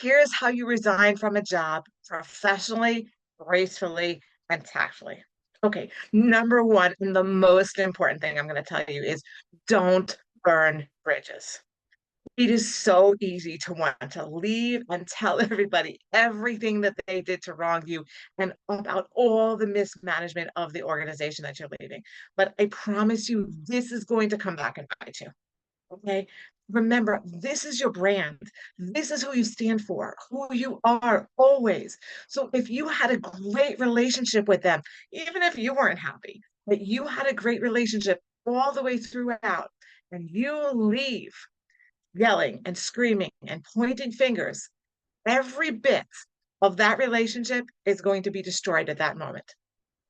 Here's how you resign from a job professionally, gracefully, and tactfully. Okay, number one, and the most important thing I'm going to tell you is don't burn bridges. It is so easy to want to leave and tell everybody everything that they did to wrong you and about all the mismanagement of the organization that you're leaving. But I promise you, this is going to come back and bite you. Okay. Remember, this is your brand. This is who you stand for, who you are always. So if you had a great relationship with them, even if you weren't happy, but you had a great relationship all the way throughout, and you leave yelling and screaming and pointing fingers, every bit of that relationship is going to be destroyed at that moment,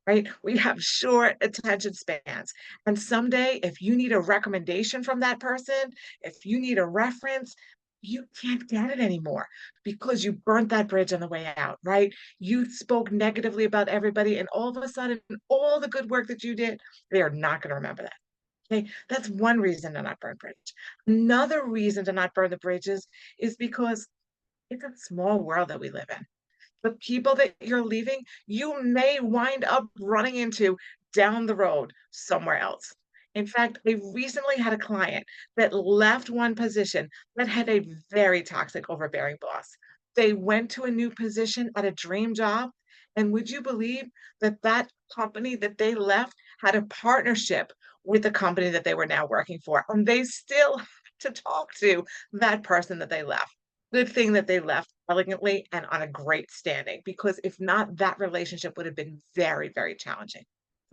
right? We have short attention spans. And someday, if you need a recommendation from that person, if you need a reference, you can't get it anymore because you burnt that bridge on the way out, right? You spoke negatively about everybody, and all of a sudden, all the good work that you did, they are not going to remember that. Okay, that's one reason to not burn bridge. Another reason to not burn the bridges is because it's a small world that we live in. The people that you're leaving, you may wind up running into down the road somewhere else. In fact, I recently had a client that left one position that had a very toxic, overbearing boss. They went to a new position at a dream job. And would you believe that that company that they left had a partnership with the company that they were now working for? And they still had to talk to that person that they left. Good thing that they left elegantly and on a great standing, because if not, that relationship would have been very, very challenging.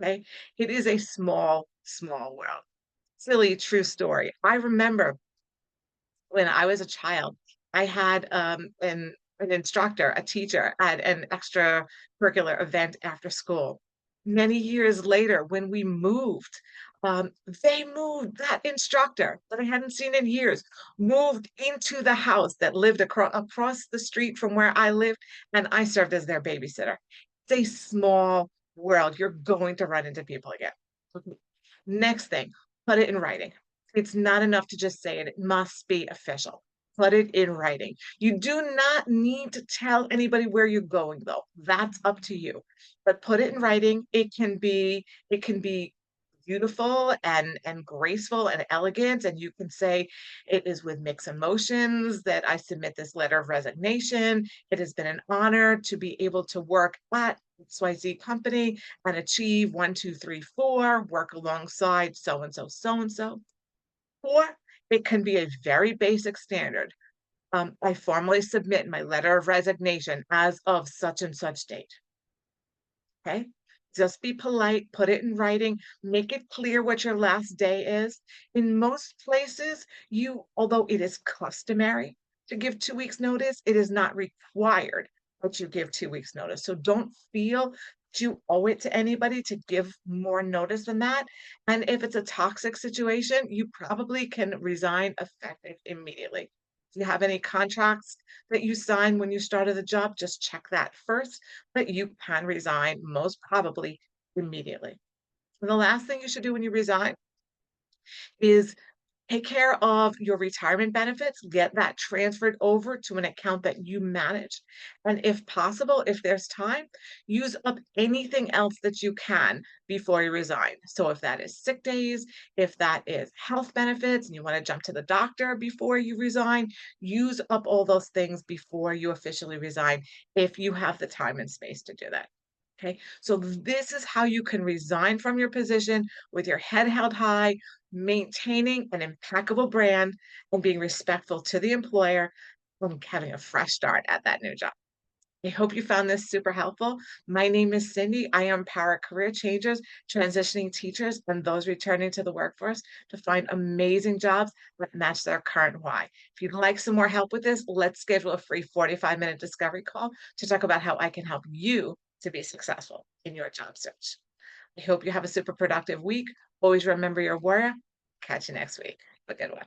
Okay. It is a small, small world. Silly, true story. I remember when I was a child, I had an instructor, a teacher at an extracurricular event after school. Many years later, when we moved, they moved that instructor that I hadn't seen in years, moved into the house that lived across the street from where I lived, and I served as their babysitter. It's a small world. You're going to run into people again. Okay. Next thing, put it in writing. It's not enough to just say it. It must be official. Put it in writing. You do not need to tell anybody where you're going, though. That's up to you. But put it in writing. It can be beautiful and graceful and elegant. And you can say it is with mixed emotions that I submit this letter of resignation. It has been an honor to be able to work at XYZ company and achieve one, two, three, four, work alongside so and so, so and so. Or it can be a very basic standard. I formally submit my letter of resignation as of such and such date. Okay. Just be polite, put it in writing, make it clear what your last day is. In most places, although it is customary to give 2 weeks' notice, it is not required that you give 2 weeks' notice. So don't feel that you owe it to anybody to give more notice than that. And if it's a toxic situation, you probably can resign effective immediately. If you have any contracts that you signed when you started the job, just check that first, but you can resign most probably immediately. And the last thing you should do when you resign is take care of your retirement benefits, get that transferred over to an account that you manage. And if possible, if there's time, use up anything else that you can before you resign. So if that is sick days, if that is health benefits, and you want to jump to the doctor before you resign, use up all those things before you officially resign if you have the time and space to do that. Okay, so this is how you can resign from your position with your head held high, maintaining an impeccable brand and being respectful to the employer and having a fresh start at that new job. I hope you found this super helpful. My name is Cindy. I empower career changers, transitioning teachers, and those returning to the workforce to find amazing jobs that match their current why. If you'd like some more help with this, let's schedule a free 45-minute discovery call to talk about how I can help you to be successful in your job search. I hope you have a super productive week. Always remember your warrior. Catch you next week. Have a good one.